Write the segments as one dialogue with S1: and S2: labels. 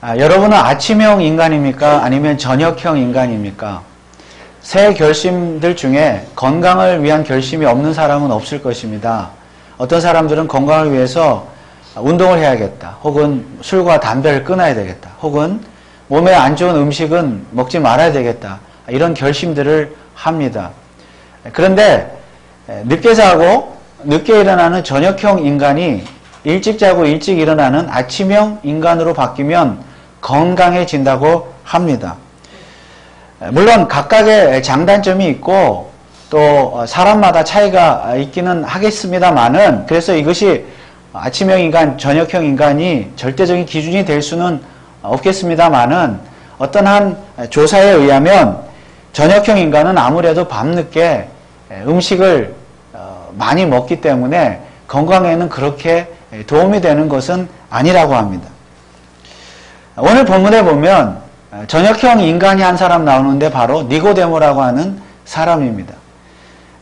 S1: 여러분은 아침형 인간입니까? 아니면 저녁형 인간입니까? 새 결심들 중에 건강을 위한 결심이 없는 사람은 없을 것입니다. 어떤 사람들은 건강을 위해서 운동을 해야겠다. 혹은 술과 담배를 끊어야 되겠다. 혹은 몸에 안 좋은 음식은 먹지 말아야 되겠다. 이런 결심들을 합니다. 그런데 늦게 자고 늦게 일어나는 저녁형 인간이 일찍 자고 일찍 일어나는 아침형 인간으로 바뀌면 건강해진다고 합니다. 물론 각각의 장단점이 있고 또 사람마다 차이가 있기는 하겠습니다만은, 그래서 이것이 아침형 인간, 저녁형 인간이 절대적인 기준이 될 수는 없겠습니다만은, 어떤 한 조사에 의하면 저녁형 인간은 아무래도 밤늦게 음식을 많이 먹기 때문에 건강에는 그렇게 도움이 되는 것은 아니라고 합니다. 오늘 본문에 보면 저녁형 인간이 한 사람 나오는데 바로 니고데모라고 하는 사람입니다.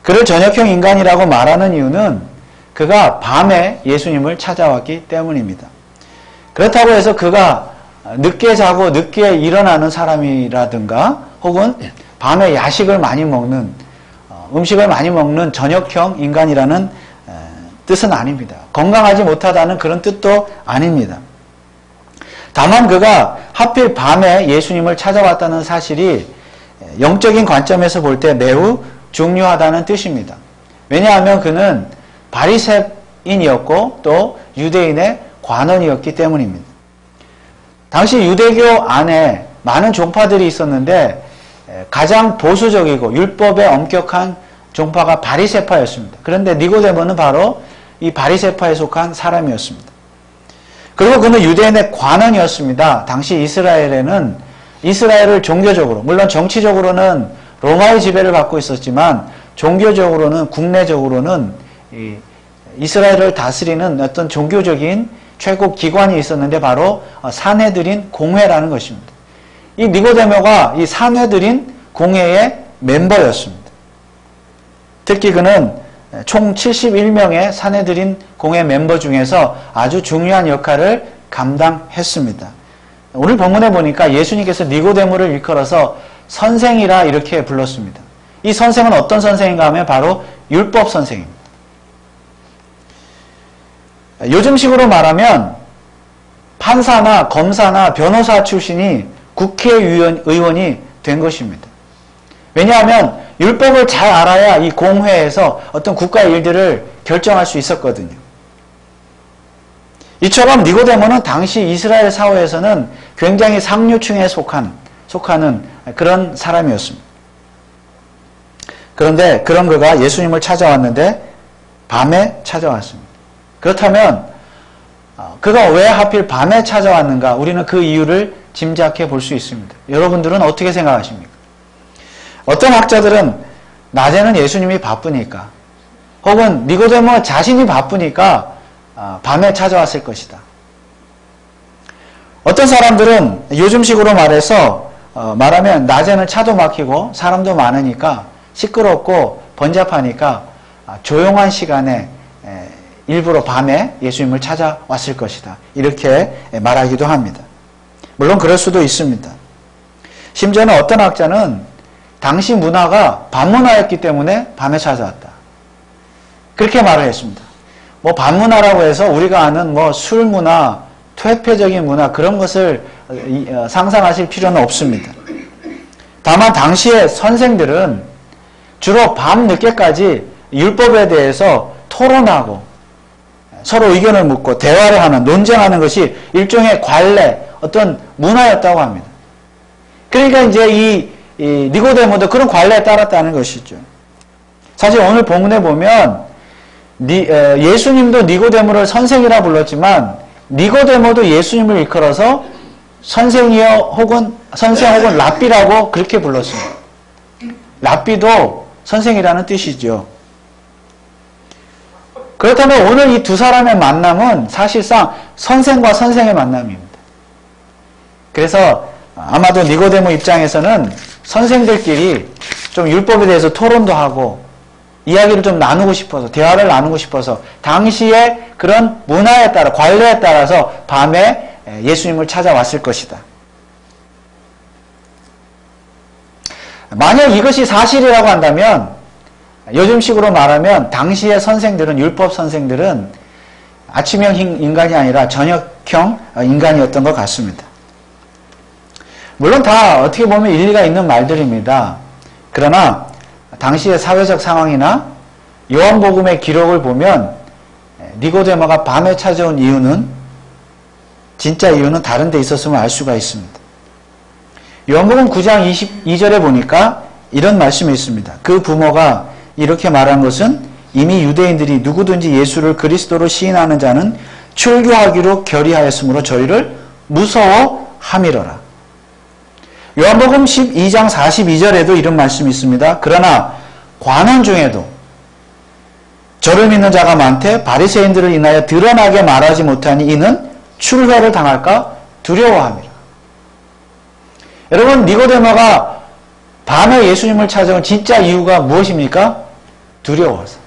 S1: 그를 저녁형 인간이라고 말하는 이유는 그가 밤에 예수님을 찾아왔기 때문입니다. 그렇다고 해서 그가 늦게 자고 늦게 일어나는 사람이라든가 혹은 밤에 야식을 많이 먹는, 음식을 많이 먹는 저녁형 인간이라는 뜻은 아닙니다. 건강하지 못하다는 그런 뜻도 아닙니다. 다만 그가 하필 밤에 예수님을 찾아왔다는 사실이 영적인 관점에서 볼 때 매우 중요하다는 뜻입니다. 왜냐하면 그는 바리새인이었고 또 유대인의 관원이었기 때문입니다. 당시 유대교 안에 많은 종파들이 있었는데 가장 보수적이고 율법에 엄격한 종파가 바리새파였습니다. 그런데 니고데모는 바로 이 바리새파에 속한 사람이었습니다. 그리고 그는 유대인의 관원이었습니다. 당시 이스라엘에는 이스라엘을 종교적으로, 물론 정치적으로는 로마의 지배를 받고 있었지만 종교적으로는, 국내적으로는 이스라엘을 다스리는 어떤 종교적인 최고 기관이 있었는데 바로 산헤드린 공회라는 것입니다. 이 니고데모가 이 산헤드린 공회의 멤버였습니다. 특히 그는 총 71명의 산헤드린 공회 멤버 중에서 아주 중요한 역할을 감당했습니다. 오늘 본문에 보니까 예수님께서 니고데모를 일컬어서 선생이라 이렇게 불렀습니다. 이 선생은 어떤 선생인가 하면 바로 율법 선생입니다. 요즘식으로 말하면 판사나 검사나 변호사 출신이 국회의원이 된 것입니다. 왜냐하면 율법을 잘 알아야 이 공회에서 어떤 국가의 일들을 결정할 수 있었거든요. 이처럼 니고데모는 당시 이스라엘 사회에서는 굉장히 상류층에 속하는 그런 사람이었습니다. 그런데 그런 그가 예수님을 찾아왔는데 밤에 찾아왔습니다. 그렇다면 그가 왜 하필 밤에 찾아왔는가? 우리는 그 이유를 짐작해 볼 수 있습니다. 여러분들은 어떻게 생각하십니까? 어떤 학자들은 낮에는 예수님이 바쁘니까, 혹은 니고데모 자신이 바쁘니까 밤에 찾아왔을 것이다. 어떤 사람들은 요즘식으로 말하면 낮에는 차도 막히고 사람도 많으니까 시끄럽고 번잡하니까 조용한 시간에 일부러 밤에 예수님을 찾아왔을 것이다. 이렇게 말하기도 합니다. 물론 그럴 수도 있습니다. 심지어는 어떤 학자는 당시 문화가 밤문화였기 때문에 밤에 찾아왔다. 그렇게 말을 했습니다. 뭐 밤문화라고 해서 우리가 아는 뭐 술문화, 퇴폐적인 문화 그런 것을 상상하실 필요는 없습니다. 다만 당시의 선생들은 주로 밤 늦게까지 율법에 대해서 토론하고 서로 의견을 묻고 대화를 하는, 논쟁하는 것이 일종의 관례, 어떤 문화였다고 합니다. 그러니까 이제 이 니고데모도 그런 관례에 따랐다는 것이죠. 사실 오늘 본문에 보면 예수님도 니고데모를 선생이라 불렀지만 니고데모도 예수님을 일컬어서 선생이여 혹은 선생 혹은 랍비라고 그렇게 불렀습니다. 랍비도 선생이라는 뜻이죠. 그렇다면 오늘 이 두 사람의 만남은 사실상 선생과 선생의 만남입니다. 그래서 아마도 니고데모 입장에서는 선생들끼리 좀 율법에 대해서 토론도 하고 이야기를 좀 나누고 싶어서, 대화를 나누고 싶어서 당시의 그런 문화에 따라, 관례에 따라서 밤에 예수님을 찾아왔을 것이다. 만약 이것이 사실이라고 한다면 요즘식으로 말하면 당시의 선생들은, 율법 선생들은 아침형 인간이 아니라 저녁형 인간이었던 것 같습니다. 물론 다 어떻게 보면 일리가 있는 말들입니다. 그러나 당시의 사회적 상황이나 요한복음의 기록을 보면 니고데모가 밤에 찾아온 이유는, 진짜 이유는 다른 데 있었음을 알 수가 있습니다. 요한복음 9장 22절에 보니까 이런 말씀이 있습니다. 그 부모가 이렇게 말한 것은 이미 유대인들이 누구든지 예수를 그리스도로 시인하는 자는 출교하기로 결의하였으므로 저희를 무서워함이로라. 요한복음 12장 42절에도 이런 말씀이 있습니다. 그러나 관원 중에도 저를 믿는 자가 많되 바리새인들을 인하여 드러나게 말하지 못하니 이는 출회를 당할까 두려워함이라. 여러분, 니고데모가 밤에 예수님을 찾아온 진짜 이유가 무엇입니까? 두려워서.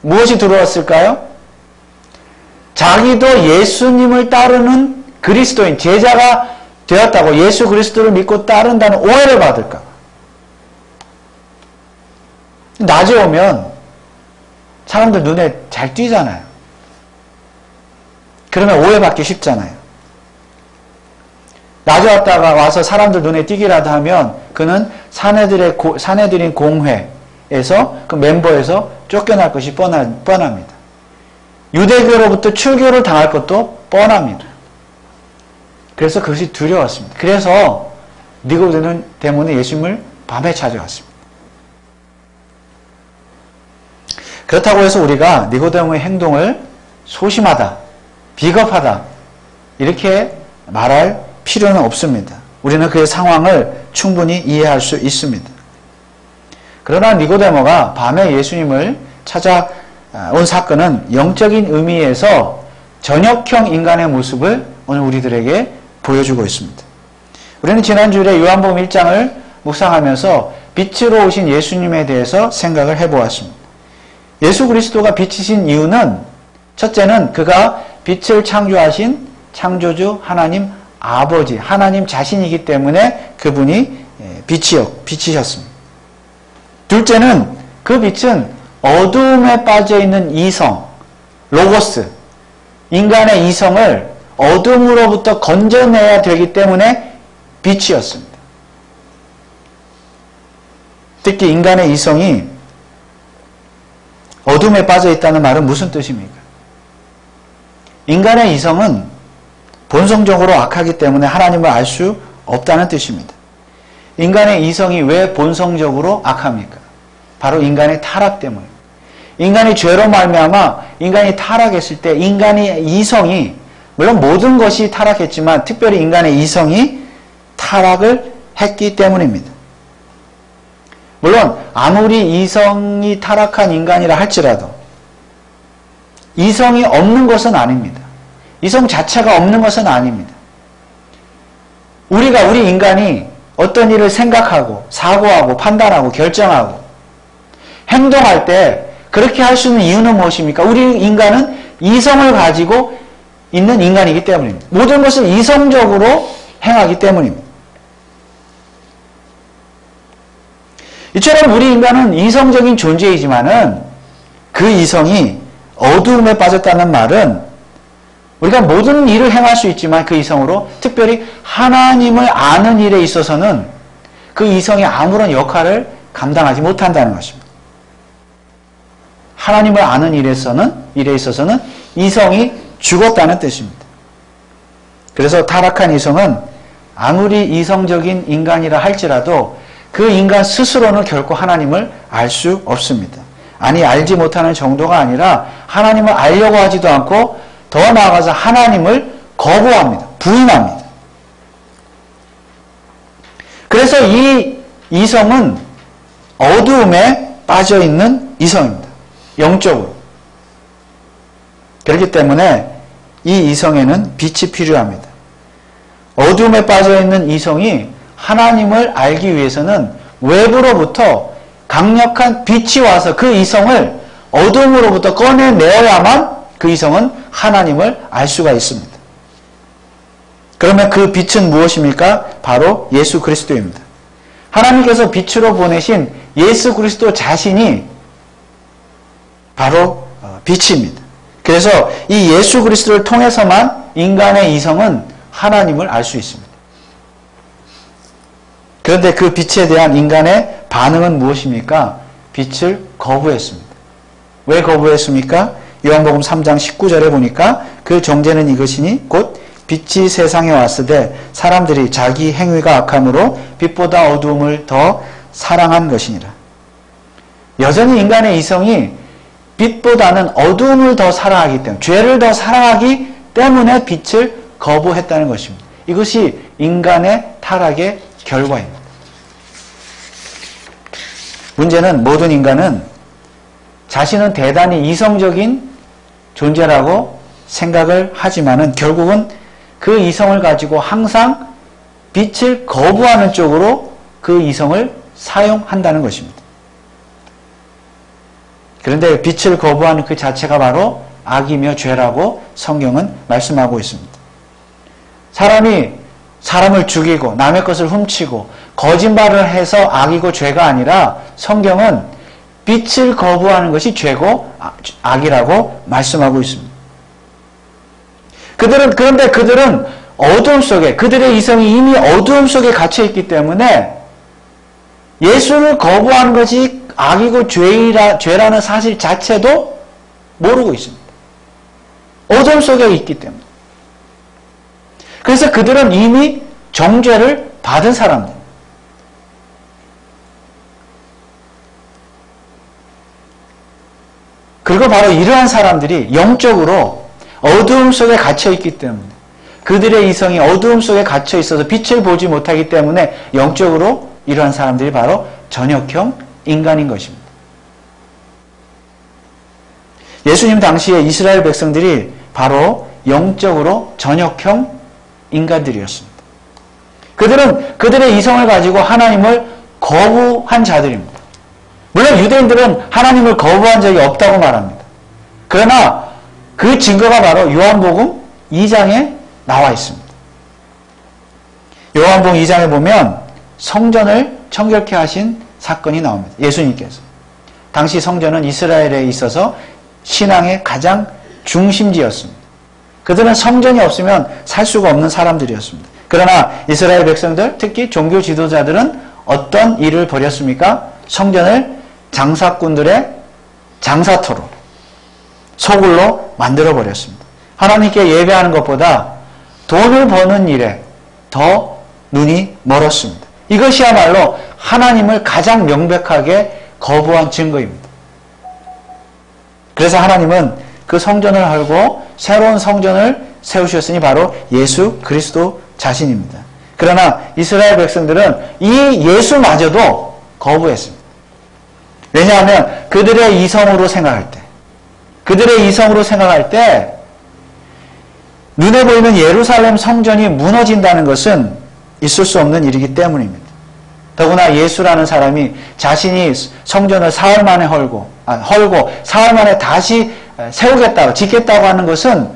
S1: 무엇이 두려웠을까요? 자기도 예수님을 따르는 그리스도인, 제자가 되었다고 예수 그리스도를 믿고 따른다는 오해를 받을까? 낮에 오면 사람들 눈에 잘 띄잖아요. 그러면 오해받기 쉽잖아요. 낮에 왔다가 와서 사람들 눈에 띄기라도 하면 그는 사내들인 공회에서, 그 멤버에서 쫓겨날 것이 뻔합니다. 유대교로부터 출교를 당할 것도 뻔합니다. 그래서 그것이 두려웠습니다. 그래서 니고데모 때문에 예수님을 밤에 찾아왔습니다. 그렇다고 해서 우리가 니고데모의 행동을 소심하다, 비겁하다 이렇게 말할 필요는 없습니다. 우리는 그의 상황을 충분히 이해할 수 있습니다. 그러나 니고데모가 밤에 예수님을 찾아온 사건은 영적인 의미에서 전역형 인간의 모습을 오늘 우리들에게 보여주고 있습니다. 우리는 지난주에 요한복음 1장을 묵상하면서 빛으로 오신 예수님에 대해서 생각을 해보았습니다. 예수 그리스도가 빛이신 이유는, 첫째는 그가 빛을 창조하신 창조주 하나님 아버지, 하나님 자신이기 때문에 그분이 빛이셨습니다. 둘째는 그 빛은 어두움에 빠져있는 이성, 로고스, 인간의 이성을 어둠으로부터 건져내야 되기 때문에 빛이었습니다. 특히 인간의 이성이 어둠에 빠져있다는 말은 무슨 뜻입니까? 인간의 이성은 본성적으로 악하기 때문에 하나님을 알 수 없다는 뜻입니다. 인간의 이성이 왜 본성적으로 악합니까? 바로 인간의 타락 때문입니다. 인간이 죄로 말미암아 인간이 타락했을 때 인간의 이성이, 물론 모든 것이 타락했지만 특별히 인간의 이성이 타락을 했기 때문입니다. 물론 아무리 이성이 타락한 인간이라 할지라도 이성이 없는 것은 아닙니다. 이성 자체가 없는 것은 아닙니다. 우리 인간이 어떤 일을 생각하고 사고하고 판단하고 결정하고 행동할 때 그렇게 할 수 있는 이유는 무엇입니까? 우리 인간은 이성을 가지고 있는 인간이기 때문입니다. 모든 것을 이성적으로 행하기 때문입니다. 이처럼 우리 인간은 이성적인 존재이지만은 그 이성이 어두움에 빠졌다는 말은 우리가 모든 일을 행할 수 있지만 그 이성으로 특별히 하나님을 아는 일에 있어서는 그 이성이 아무런 역할을 감당하지 못한다는 것입니다. 하나님을 아는 일에 있어서는 이성이 죽었다는 뜻입니다. 그래서 타락한 이성은 아무리 이성적인 인간이라 할지라도 그 인간 스스로는 결코 하나님을 알 수 없습니다. 아니, 알지 못하는 정도가 아니라 하나님을 알려고 하지도 않고 더 나아가서 하나님을 거부합니다. 부인합니다. 그래서 이 이성은 어두움에 빠져있는 이성입니다. 영적으로. 그렇기 때문에 이 이성에는 빛이 필요합니다. 어두움에 빠져있는 이성이 하나님을 알기 위해서는 외부로부터 강력한 빛이 와서 그 이성을 어둠으로부터 꺼내내어야만 그 이성은 하나님을 알 수가 있습니다. 그러면 그 빛은 무엇입니까? 바로 예수 그리스도입니다. 하나님께서 빛으로 보내신 예수 그리스도 자신이 바로 빛입니다. 그래서 이 예수 그리스도를 통해서만 인간의 이성은 하나님을 알 수 있습니다. 그런데 그 빛에 대한 인간의 반응은 무엇입니까? 빛을 거부했습니다. 왜 거부했습니까? 요한복음 3장 19절에 보니까 그 정죄는 이것이니 곧 빛이 세상에 왔으되 사람들이 자기 행위가 악함으로 빛보다 어두움을 더 사랑한 것이니라. 여전히 인간의 이성이 빛보다는 어두움을 더 사랑하기 때문에, 죄를 더 사랑하기 때문에 빛을 거부했다는 것입니다. 이것이 인간의 타락의 결과입니다. 문제는 모든 인간은 자신은 대단히 이성적인 존재라고 생각을 하지만은 결국은 그 이성을 가지고 항상 빛을 거부하는 쪽으로 그 이성을 사용한다는 것입니다. 그런데 빛을 거부하는 그 자체가 바로 악이며 죄라고 성경은 말씀하고 있습니다. 사람이 사람을 죽이고 남의 것을 훔치고 거짓말을 해서 악이고 죄가 아니라 성경은 빛을 거부하는 것이 죄고 악이라고 말씀하고 있습니다. 그런데 그들은 어두움 속에, 그들의 이성이 이미 어두움 속에 갇혀있기 때문에 예수를 거부하는 것이 악이고 죄라는 사실 자체도 모르고 있습니다. 어두움 속에 있기 때문에. 그래서 그들은 이미 정죄를 받은 사람들. 그리고 바로 이러한 사람들이 영적으로 어두움 속에 갇혀있기 때문에, 그들의 이성이 어두움 속에 갇혀 있어서 빛을 보지 못하기 때문에 영적으로 이러한 사람들이 바로 전역형 인간인 것입니다. 예수님 당시에 이스라엘 백성들이 바로 영적으로 전역형 인간들이었습니다. 그들은 그들의 이성을 가지고 하나님을 거부한 자들입니다. 물론 유대인들은 하나님을 거부한 적이 없다고 말합니다. 그러나 그 증거가 바로 요한복음 2장에 나와 있습니다. 요한복음 2장에 보면 성전을 청결케 하신 사건이 나옵니다. 예수님께서. 당시 성전은 이스라엘에 있어서 신앙의 가장 중심지였습니다. 그들은 성전이 없으면 살 수가 없는 사람들이었습니다. 그러나 이스라엘 백성들, 특히 종교 지도자들은 어떤 일을 벌였습니까? 성전을 장사꾼들의 장사터로, 소굴로 만들어버렸습니다. 하나님께 예배하는 것보다 돈을 버는 일에 더 눈이 멀었습니다. 이것이야말로 하나님을 가장 명백하게 거부한 증거입니다. 그래서 하나님은 그 성전을 헐고 새로운 성전을 세우셨으니 바로 예수 그리스도 자신입니다. 그러나 이스라엘 백성들은 이 예수마저도 거부했습니다. 왜냐하면 그들의 이성으로 생각할 때 눈에 보이는 예루살렘 성전이 무너진다는 것은 있을 수 없는 일이기 때문입니다. 더구나 예수라는 사람이 자신이 성전을 사흘 만에 헐고 사흘 만에 다시 세우겠다고 짓겠다고 하는 것은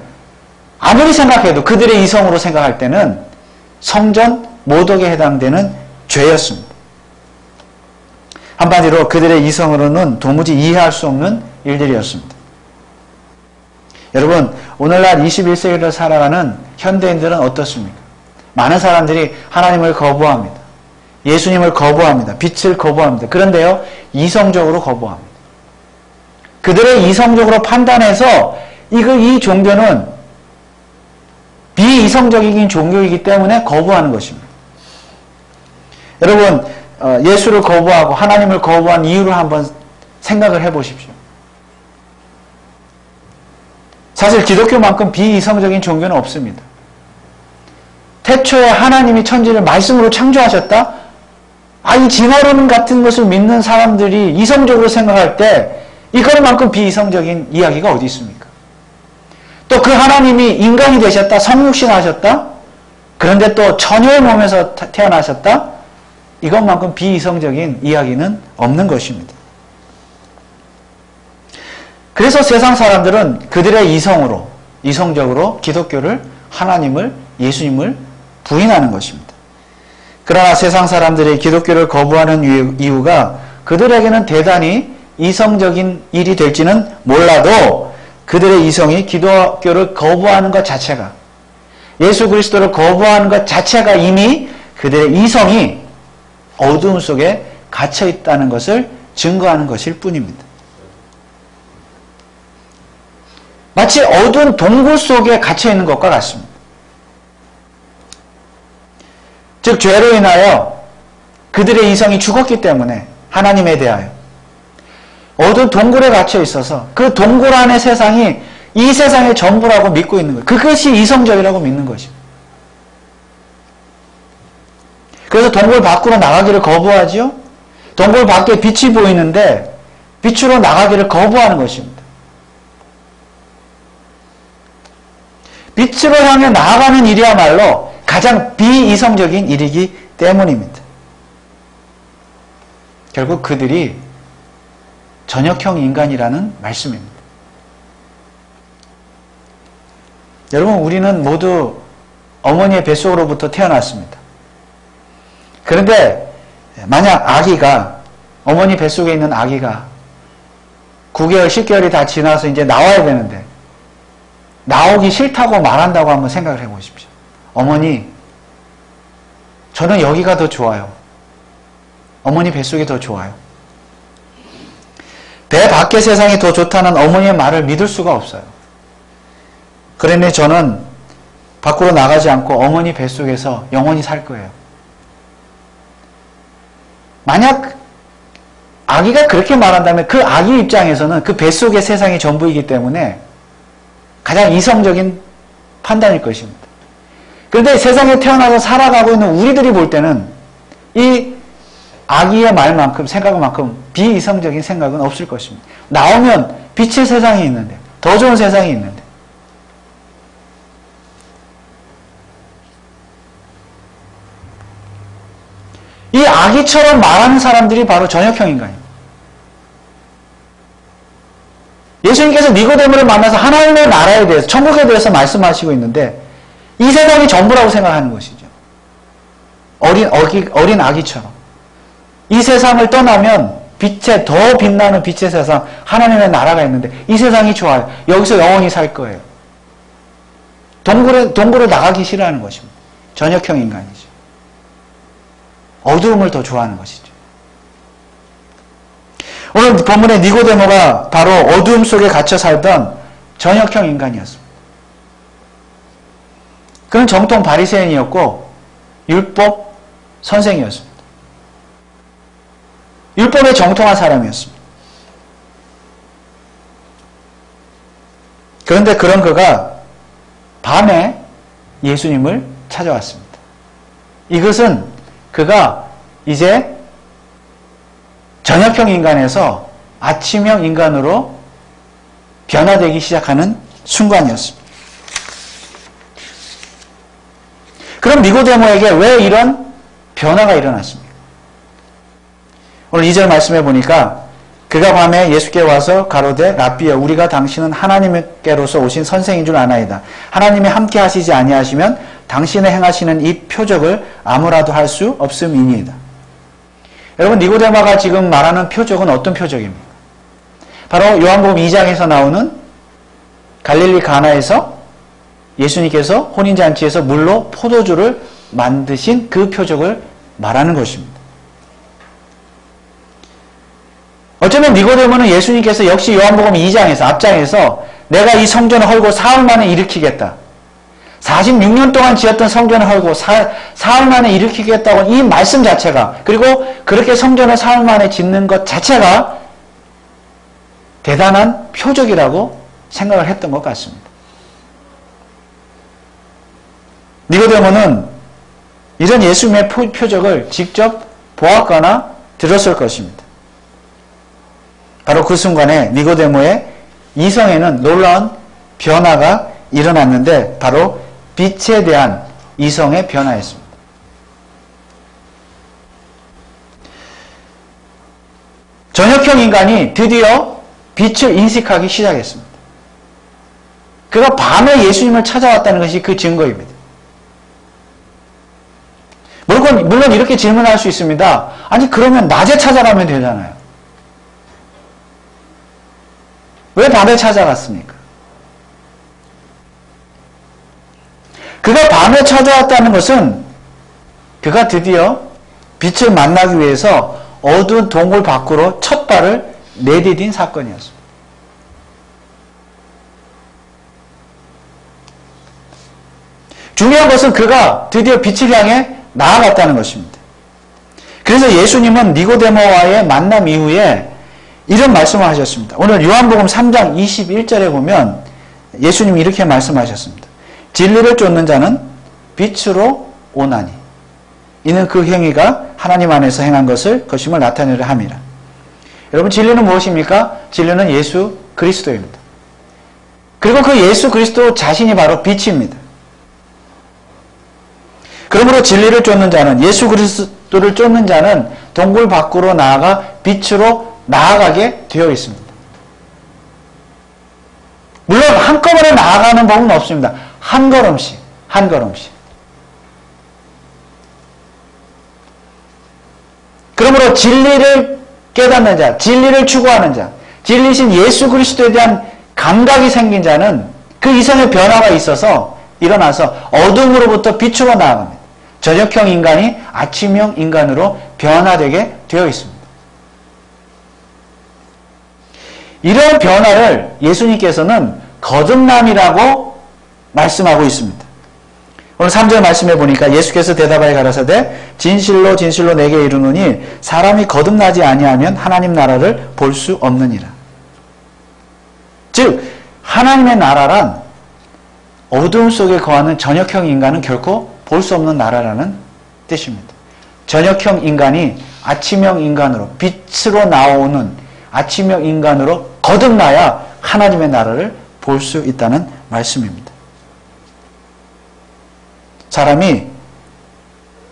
S1: 아무리 생각해도 그들의 이성으로 생각할 때는 성전 모독에 해당되는 죄였습니다. 한마디로 그들의 이성으로는 도무지 이해할 수 없는 일들이었습니다. 여러분, 오늘날 21세기를 살아가는 현대인들은 어떻습니까? 많은 사람들이 하나님을 거부합니다. 예수님을 거부합니다. 빛을 거부합니다. 그런데요, 이성적으로 거부합니다. 그들의 이성적으로 판단해서 이 종교는 비이성적인 종교이기 때문에 거부하는 것입니다. 여러분, 예수를 거부하고 하나님을 거부한 이유를 한번 생각을 해보십시오. 사실 기독교만큼 비이성적인 종교는 없습니다. 태초에 하나님이 천지를 말씀으로 창조하셨다? 이 진화론 같은 것을 믿는 사람들이 이성적으로 생각할 때 이거만큼 비이성적인 이야기가 어디 있습니까? 또 그 하나님이 인간이 되셨다? 성육신 하셨다? 그런데 또 처녀의 몸에서 태어나셨다? 이것만큼 비이성적인 이야기는 없는 것입니다. 그래서 세상 사람들은 그들의 이성적으로 기독교를, 하나님을, 예수님을 부인하는 것입니다. 그러나 세상 사람들이 기독교를 거부하는 이유가 그들에게는 대단히 이성적인 일이 될지는 몰라도 그들의 이성이 기독교를 거부하는 것 자체가, 예수 그리스도를 거부하는 것 자체가 이미 그들의 이성이 어두움 속에 갇혀 있다는 것을 증거하는 것일 뿐입니다. 마치 어두운 동굴 속에 갇혀 있는 것과 같습니다. 즉 죄로 인하여 그들의 이성이 죽었기 때문에 하나님에 대하여 어두운 동굴에 갇혀 있어서 그 동굴 안의 세상이 이 세상의 전부라고 믿고 있는 거예요. 그것이 이성적이라고 믿는 것입니다. 그래서 동굴 밖으로 나가기를 거부하지요. 동굴 밖에 빛이 보이는데 빛으로 나가기를 거부하는 것입니다. 빛으로 향해 나아가는 일이야말로 가장 비이성적인 일이기 때문입니다. 결국 그들이 전역형 인간이라는 말씀입니다. 여러분, 우리는 모두 어머니의 뱃속으로부터 태어났습니다. 그런데 만약 아기가, 어머니 뱃속에 있는 아기가 9개월, 10개월이 다 지나서 이제 나와야 되는데 나오기 싫다고 말한다고 한번 생각을 해보십시오. 어머니, 저는 여기가 더 좋아요. 어머니 뱃속이 더 좋아요. 배 밖의 세상이 더 좋다는 어머니의 말을 믿을 수가 없어요. 그러니 저는 밖으로 나가지 않고 어머니 뱃속에서 영원히 살 거예요. 만약 아기가 그렇게 말한다면 그 아기 입장에서는 그 뱃속의 세상이 전부이기 때문에 가장 이성적인 판단일 것입니다. 그런데 세상에 태어나서 살아가고 있는 우리들이 볼 때는 이 아기의 말만큼, 생각만큼 비이성적인 생각은 없을 것입니다. 나오면 빛의 세상이 있는데, 더 좋은 세상이 있는데. 이 아기처럼 말하는 사람들이 바로 전역형 인간입니다. 예수님께서 니고데모를 만나서 하나님의 나라에 대해서, 천국에 대해서 말씀하시고 있는데 이 세상이 전부라고 생각하는 것이죠. 어린 아기처럼. 이 세상을 떠나면 더 빛나는 빛의 세상, 하나님의 나라가 있는데 이 세상이 좋아요. 여기서 영원히 살 거예요. 동굴을 나가기 싫어하는 것입니다. 전역형 인간이죠. 어두움을 더 좋아하는 것이죠. 오늘 본문의 니고데모가 바로 어두움 속에 갇혀 살던 전역형 인간이었습니다. 그는 정통 바리새인이었고 율법 선생이었습니다. 율법에 정통한 사람이었습니다. 그런데 그런 그가 밤에 예수님을 찾아왔습니다. 이것은 그가 이제 전역형 인간에서 아침형 인간으로 변화되기 시작하는 순간이었습니다. 그럼 니고데모에게 왜 이런 변화가 일어났습니까? 오늘 2절 말씀해 보니까 그가 밤에 예수께 와서 가로되 랍비여 우리가 당신은 하나님께로서 오신 선생인 줄 아나이다. 하나님이 함께 하시지 아니하시면 당신의 행하시는 이 표적을 아무라도 할 수 없음이니이다. 여러분, 니고데모가 지금 말하는 표적은 어떤 표적입니까? 바로 요한복음 2장에서 나오는 갈릴리 가나에서 예수님께서 혼인잔치에서 물로 포도주를 만드신 그 표적을 말하는 것입니다. 어쩌면 니고데모는 예수님께서 역시 요한복음 2장에서 앞장에서 내가 이 성전을 헐고 사흘 만에 일으키겠다. 46년 동안 지었던 성전을 헐고 사흘 만에 일으키겠다고 이 말씀 자체가, 그리고 그렇게 성전을 사흘 만에 짓는 것 자체가 대단한 표적이라고 생각을 했던 것 같습니다. 니고데모는 이런 예수님의 표적을 직접 보았거나 들었을 것입니다. 바로 그 순간에 니고데모의 이성에는 놀라운 변화가 일어났는데 바로 빛에 대한 이성의 변화였습니다. 전역형 인간이 드디어 빛을 인식하기 시작했습니다. 그가 밤에 예수님을 찾아왔다는 것이 그 증거입니다. 여러분, 물론 이렇게 질문할 수 있습니다. 아니, 그러면 낮에 찾아가면 되잖아요. 왜 밤에 찾아갔습니까? 그가 밤에 찾아왔다는 것은 그가 드디어 빛을 만나기 위해서 어두운 동굴 밖으로 첫 발을 내디딘 사건이었습니다. 중요한 것은 그가 드디어 빛을 향해 나아갔다는 것입니다. 그래서 예수님은 니고데모와의 만남 이후에 이런 말씀을 하셨습니다. 오늘 요한복음 3장 21절에 보면 예수님이 이렇게 말씀하셨습니다. 진리를 쫓는 자는 빛으로 오나니 이는 그 행위가 하나님 안에서 행한 것임을 나타내려 함이라. 여러분, 진리는 무엇입니까? 진리는 예수 그리스도입니다. 그리고 그 예수 그리스도 자신이 바로 빛입니다. 그러므로 진리를 쫓는 자는, 예수 그리스도를 쫓는 자는 동굴 밖으로 나아가 빛으로 나아가게 되어 있습니다. 물론 한꺼번에 나아가는 법은 없습니다. 한 걸음씩, 한 걸음씩. 그러므로 진리를 깨닫는 자, 진리를 추구하는 자, 진리신 예수 그리스도에 대한 감각이 생긴 자는 그 이성의 변화가 있어서 일어나서 어둠으로부터 빛으로 나아갑니다. 저녁형 인간이 아침형 인간으로 변화되게 되어 있습니다. 이런 변화를 예수님께서는 거듭남이라고 말씀하고 있습니다. 오늘 3절 말씀해 보니까 예수께서 대답하여 가라사대 진실로 진실로 내게 이르노니 사람이 거듭나지 아니하면 하나님 나라를 볼 수 없느니라. 즉 하나님의 나라란 어둠 속에 거하는 저녁형 인간은 결코 볼 수 없는 나라라는 뜻입니다. 저녁형 인간이 아침형 인간으로, 빛으로 나오는 아침형 인간으로 거듭나야 하나님의 나라를 볼 수 있다는 말씀입니다. 사람이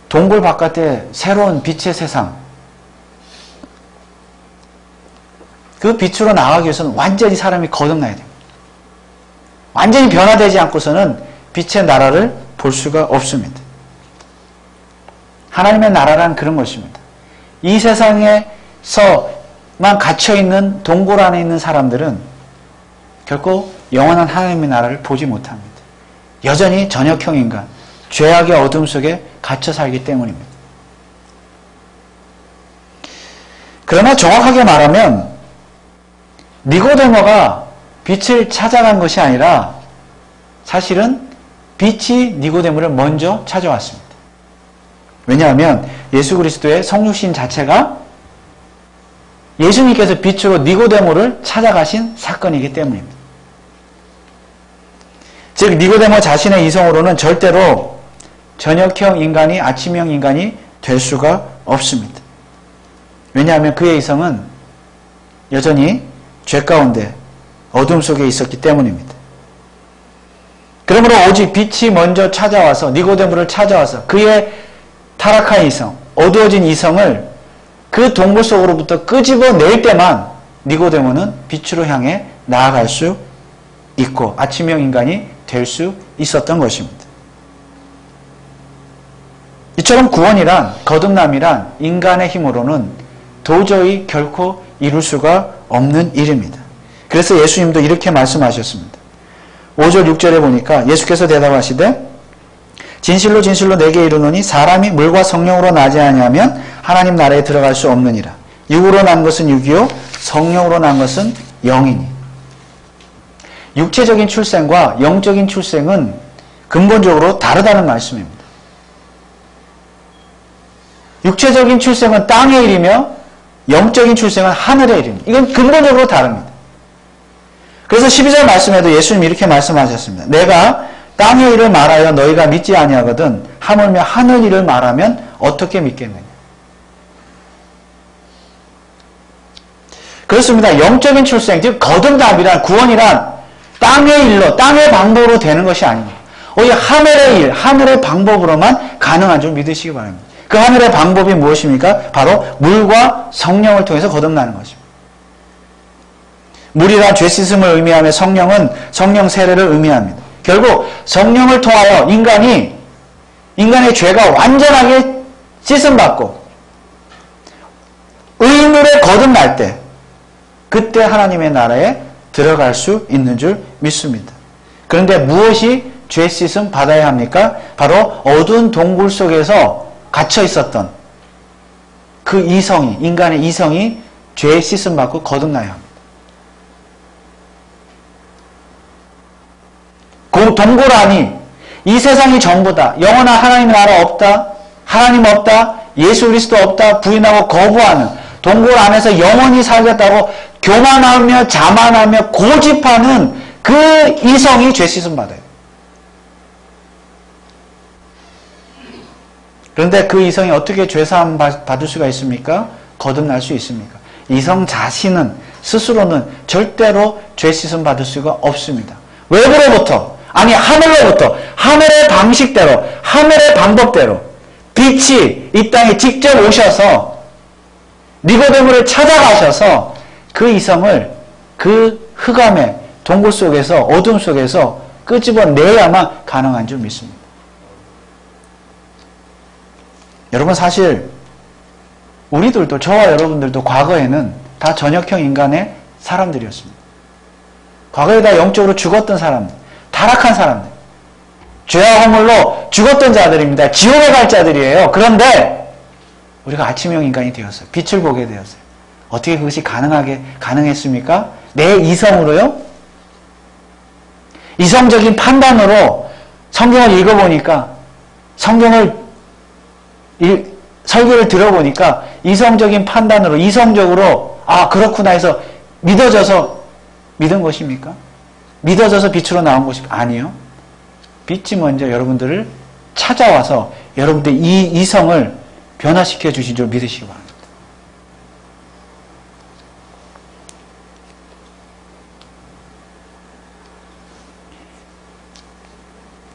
S1: 동굴 바깥에 새로운 빛의 세상, 그 빛으로 나가기 위해서는 완전히 사람이 거듭나야 됩니다. 완전히 변화되지 않고서는 빛의 나라를 볼 수가 없습니다. 하나님의 나라란 그런 것입니다. 이 세상에서만 갇혀있는 동굴 안에 있는 사람들은 결코 영원한 하나님의 나라를 보지 못합니다. 여전히 저녁형 인간, 죄악의 어둠 속에 갇혀 살기 때문입니다. 그러나 정확하게 말하면 니고데모가 빛을 찾아간 것이 아니라 사실은 빛이 니고데모를 먼저 찾아왔습니다. 왜냐하면 예수 그리스도의 성육신 자체가 예수님께서 빛으로 니고데모를 찾아가신 사건이기 때문입니다. 즉 니고데모 자신의 이성으로는 절대로 저녁형 인간이 아침형 인간이 될 수가 없습니다. 왜냐하면 그의 이성은 여전히 죄 가운데 어둠 속에 있었기 때문입니다. 그러므로 오직 빛이 먼저 찾아와서 니고데모를 찾아와서 그의 타락한 이성, 어두워진 이성을 그 동굴 속으로부터 끄집어낼 때만 니고데모는 빛으로 향해 나아갈 수 있고 아침형 인간이 될 수 있었던 것입니다. 이처럼 구원이란, 거듭남이란 인간의 힘으로는 도저히 결코 이룰 수가 없는 일입니다. 그래서 예수님도 이렇게 말씀하셨습니다. 5절 6절에 보니까 예수께서 대답하시되 진실로 진실로 내게 이르노니 사람이 물과 성령으로 나지 아니하면 하나님 나라에 들어갈 수 없느니라. 육으로 난 것은 육이요 성령으로 난 것은 영이니. 육체적인 출생과 영적인 출생은 근본적으로 다르다는 말씀입니다. 육체적인 출생은 땅의 일이며 영적인 출생은 하늘의 일입니다. 이건 근본적으로 다릅니다. 그래서 12절 말씀에도 예수님이 이렇게 말씀하셨습니다. 내가 땅의 일을 말하여 너희가 믿지 아니하거든 하물며 하늘 일을 말하면 어떻게 믿겠느냐. 그렇습니다. 영적인 출생, 즉 거듭남이란, 구원이란 땅의 일로, 땅의 방법으로 되는 것이 아닙니다. 오히려 하늘의 일, 하늘의 방법으로만 가능한 줄 믿으시기 바랍니다. 그 하늘의 방법이 무엇입니까? 바로 물과 성령을 통해서 거듭나는 것입니다. 물이란 죄 씻음을 의미하며 성령은 성령 세례를 의미합니다. 결국 성령을 통하여 인간의 죄가 완전하게 씻음받고 의인으로 거듭날 때 그때 하나님의 나라에 들어갈 수 있는 줄 믿습니다. 그런데 무엇이 죄 씻음 받아야 합니까? 바로 어두운 동굴 속에서 갇혀 있었던 그 이성이, 인간의 이성이 죄 씻음 받고 거듭나야 합니다. 그 동굴 안이 이 세상이 전부다. 영원한 하나님의 나라 없다. 하나님 없다. 예수 그리스도 없다. 부인하고 거부하는 동굴 안에서 영원히 살겠다고 교만하며 자만하며 고집하는 그 이성이 죄 씻음 받아요. 그런데 그 이성이 어떻게 죄사함 받을 수가 있습니까? 거듭날 수 있습니까? 이성 자신은 스스로는 절대로 죄 씻음 받을 수가 없습니다. 외부로부터 아니 하늘로부터 하늘의 방식대로 하늘의 방법대로 빛이 이 땅에 직접 오셔서 니고데모를 찾아가셔서 그 이성을 그 흑암의 동굴 속에서 어둠 속에서 끄집어내야만 가능한 줄 믿습니다. 여러분 사실 우리들도 저와 여러분들도 과거에는 다 전역형 인간의 사람들이었습니다. 과거에 다 영적으로 죽었던 사람들, 타락한 사람들, 죄와 허물로 죽었던 자들입니다. 지옥에 갈 자들이에요. 그런데 우리가 아침형 인간이 되었어요. 빛을 보게 되었어요. 어떻게 그것이 가능했습니까? 내 이성으로요? 이성적인 판단으로 성경을 읽어보니까 설교를 들어보니까 이성적인 판단으로 이성적으로 아 그렇구나 해서 믿어져서 믿은 것입니까? 믿어져서 빛으로 나온 것입니까? 아니요. 빛이 먼저 여러분들을 찾아와서 여러분들 이 이성을 변화시켜 주신 줄 믿으시기 바랍니다.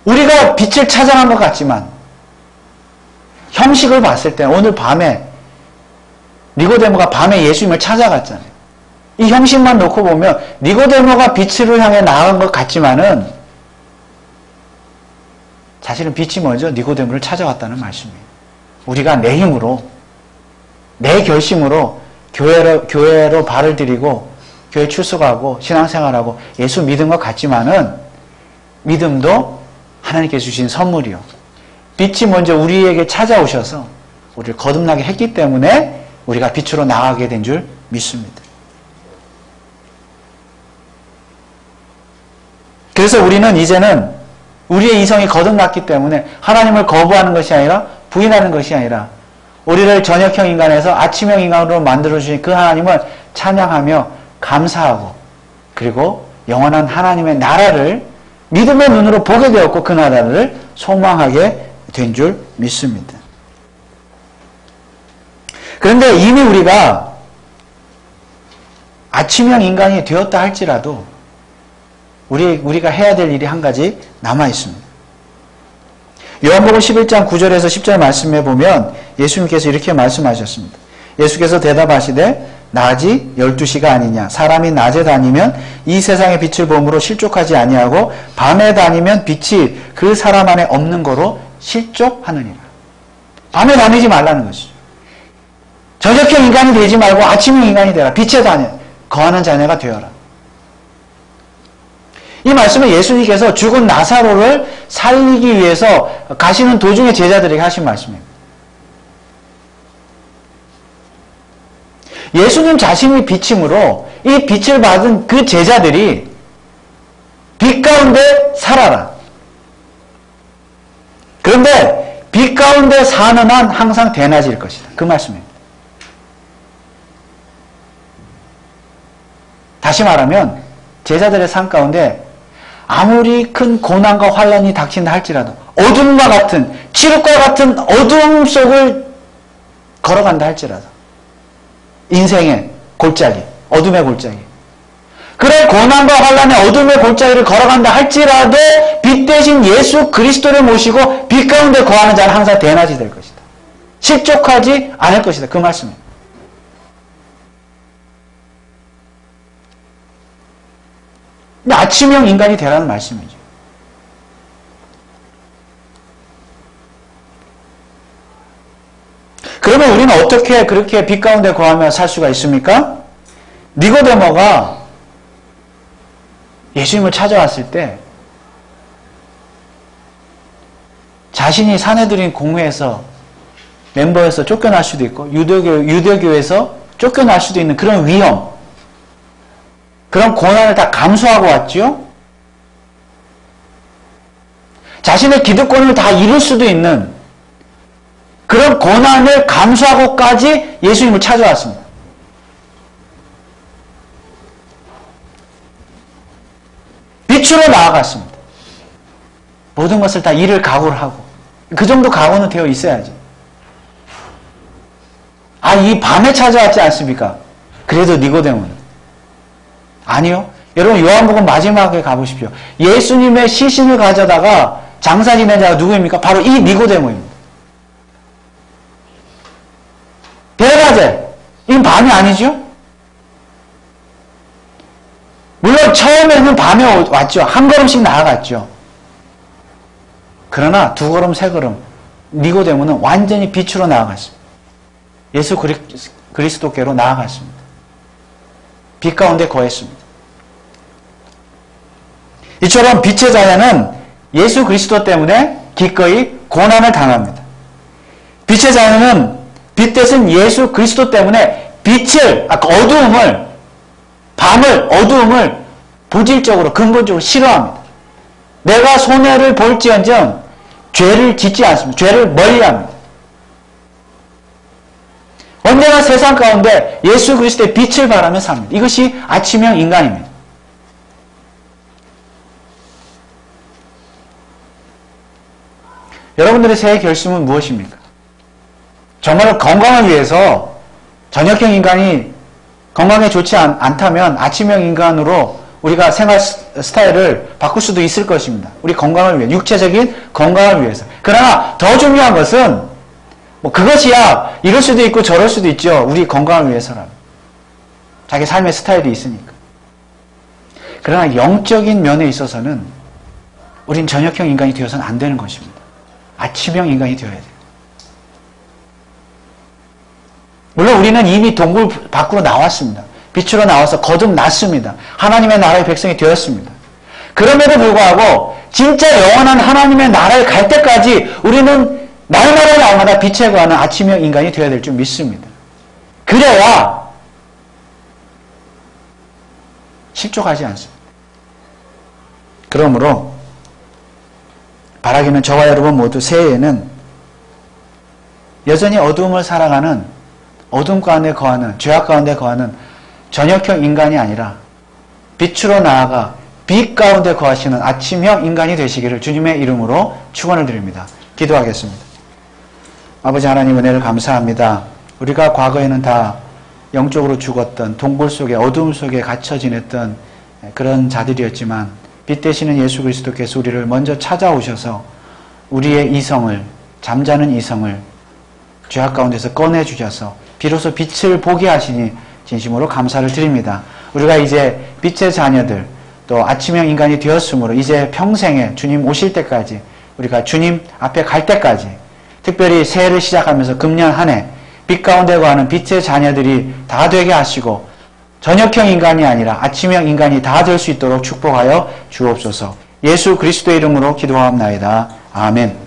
S1: 우리가 빛을 찾아간 것 같지만 형식을 봤을 때 오늘 밤에 니고데모가 밤에 예수님을 찾아갔잖아요. 이 형식만 놓고 보면 니고데모가 빛을 향해 나아간 것 같지만은 사실은 빛이 먼저 니고데모를 찾아왔다는 말씀이에요. 우리가 내 힘으로 내 결심으로 교회로 발을 들이고 교회 출석하고 신앙생활하고 예수 믿은 것 같지만은 믿음도 하나님께서 주신 선물이요. 빛이 먼저 우리에게 찾아오셔서 우리를 거듭나게 했기 때문에 우리가 빛으로 나아가게 된 줄 믿습니다. 그래서 우리는 이제는 우리의 이성이 거듭났기 때문에 하나님을 거부하는 것이 아니라 부인하는 것이 아니라 우리를 전역형 인간에서 아침형 인간으로 만들어주신 그 하나님을 찬양하며 감사하고 그리고 영원한 하나님의 나라를 믿음의 눈으로 보게 되었고 그 나라를 소망하게 된 줄 믿습니다. 그런데 이미 우리가 아침형 인간이 되었다 할지라도 우리가 해야 될 일이 한 가지 남아 있습니다. 요한복음 11장 9절에서 10절 말씀해 보면 예수님께서 이렇게 말씀하셨습니다. 예수께서 대답하시되 낮이 12시가 아니냐 사람이 낮에 다니면 이 세상의 빛을 보므로 실족하지 아니하고 밤에 다니면 빛이 그 사람 안에 없는 거로 실족하느니라. 밤에 다니지 말라는 것이죠. 저녁형 인간이 되지 말고 아침형 인간이 되라. 빛에 거하는 자녀가 되어라. 이 말씀은 예수님께서 죽은 나사로를 살리기 위해서 가시는 도중에 제자들에게 하신 말씀입니다. 예수님 자신이 빛이므로 이 빛을 받은 그 제자들이 빛 가운데 살아라. 그런데 빛 가운데 사는 한 항상 대낮일 것이다. 그 말씀입니다. 다시 말하면 제자들의 삶 가운데 아무리 큰 고난과 환란이 닥친다 할지라도 어둠과 같은 칠흑과 같은 어둠 속을 걸어간다 할지라도 인생의 골짜기, 어둠의 골짜기 그런 고난과 환란의 어둠의 골짜기를 걸어간다 할지라도 빛 대신 예수 그리스도를 모시고 빛 가운데 거하는 자는 항상 대낮이 될 것이다. 실족하지 않을 것이다. 그 말씀입니다. 아침형 인간이 되라는 말씀이죠. 그러면 우리는 어떻게 그렇게 빛 가운데 거하며 살 수가 있습니까? 니고데모가 예수님을 찾아왔을 때 자신이 사내들인 공회에서 멤버에서 쫓겨날 수도 있고 유대교에서 쫓겨날 수도 있는 그런 위험, 그런 고난을 다 감수하고 왔죠. 자신의 기득권을 다 잃을 수도 있는 그런 고난을 감수하고까지 예수님을 찾아왔습니다. 빛으로 나아갔습니다. 모든 것을 다 잃을 각오를 하고, 그 정도 각오는 되어 있어야지. 이 밤에 찾아왔지 않습니까? 그래도 니고데모는 아니요. 여러분 요한복음 마지막에 가보십시오. 예수님의 시신을 가져다가 장사 지낸 자가 누구입니까? 바로 이 니고데모입니다. 대낮에, 이건 밤이 아니죠? 물론 처음에는 밤에 왔죠. 한 걸음씩 나아갔죠. 그러나 두 걸음, 세 걸음 니고데모는 완전히 빛으로 나아갔습니다. 예수 그리스도께로 나아갔습니다. 빛 가운데 거했습니다. 이처럼 빛의 자녀는 예수 그리스도 때문에 기꺼이 고난을 당합니다. 빛의 자녀는 빛 대신 예수 그리스도 때문에 어두움을 본질적으로 근본적으로 싫어합니다. 내가 손해를 볼지언정 죄를 짓지 않습니다. 죄를 멀리합니다. 언제나 세상 가운데 예수 그리스도의 빛을 바라며 삽니다. 이것이 아침형 인간입니다. 여러분들의 새해 결심은 무엇입니까? 정말 건강을 위해서 저녁형 인간이 건강에 좋지 않다면 아침형 인간으로 우리가 생활 스타일을 바꿀 수도 있을 것입니다. 우리 건강을 위해, 육체적인 건강을 위해서. 그러나 더 중요한 것은 그것이야 이럴 수도 있고 저럴 수도 있죠. 우리 건강을 위해서라면. 자기 삶의 스타일이 있으니까. 그러나 영적인 면에 있어서는 우린 저녁형 인간이 되어서는 안 되는 것입니다. 아침형 인간이 되어야 돼요. 물론 우리는 이미 동굴 밖으로 나왔습니다. 빛으로 나와서 거듭났습니다. 하나님의 나라의 백성이 되었습니다. 그럼에도 불구하고 진짜 영원한 하나님의 나라에 갈 때까지 우리는 날마다 날마다 빛에 거하는 아침형 인간이 되어야 될 줄 믿습니다. 그래야 실족하지 않습니다. 그러므로 바라기는 저와 여러분 모두 새해에는 여전히 어두움을 살아가는, 어둠 가운데 거하는, 죄악 가운데 거하는 저녁형 인간이 아니라 빛으로 나아가 빛 가운데 거하시는 아침형 인간이 되시기를 주님의 이름으로 축원을 드립니다. 기도하겠습니다. 아버지 하나님 은혜를 감사합니다. 우리가 과거에는 다 영적으로 죽었던 동굴 속에, 어둠 속에 갇혀 지냈던 그런 자들이었지만 빛 되시는 예수 그리스도께서 우리를 먼저 찾아오셔서 우리의 이성을, 잠자는 이성을 죄악 가운데서 꺼내주셔서 비로소 빛을 보게 하시니 진심으로 감사를 드립니다. 우리가 이제 빛의 자녀들, 또 아침형 인간이 되었으므로 이제 평생에 주님 오실 때까지, 우리가 주님 앞에 갈 때까지, 특별히 새해를 시작하면서 금년 한 해 빛 가운데 거하는 빛의 자녀들이 다 되게 하시고 저녁형 인간이 아니라 아침형 인간이 다 될 수 있도록 축복하여 주옵소서. 예수 그리스도의 이름으로 기도하옵나이다. 아멘.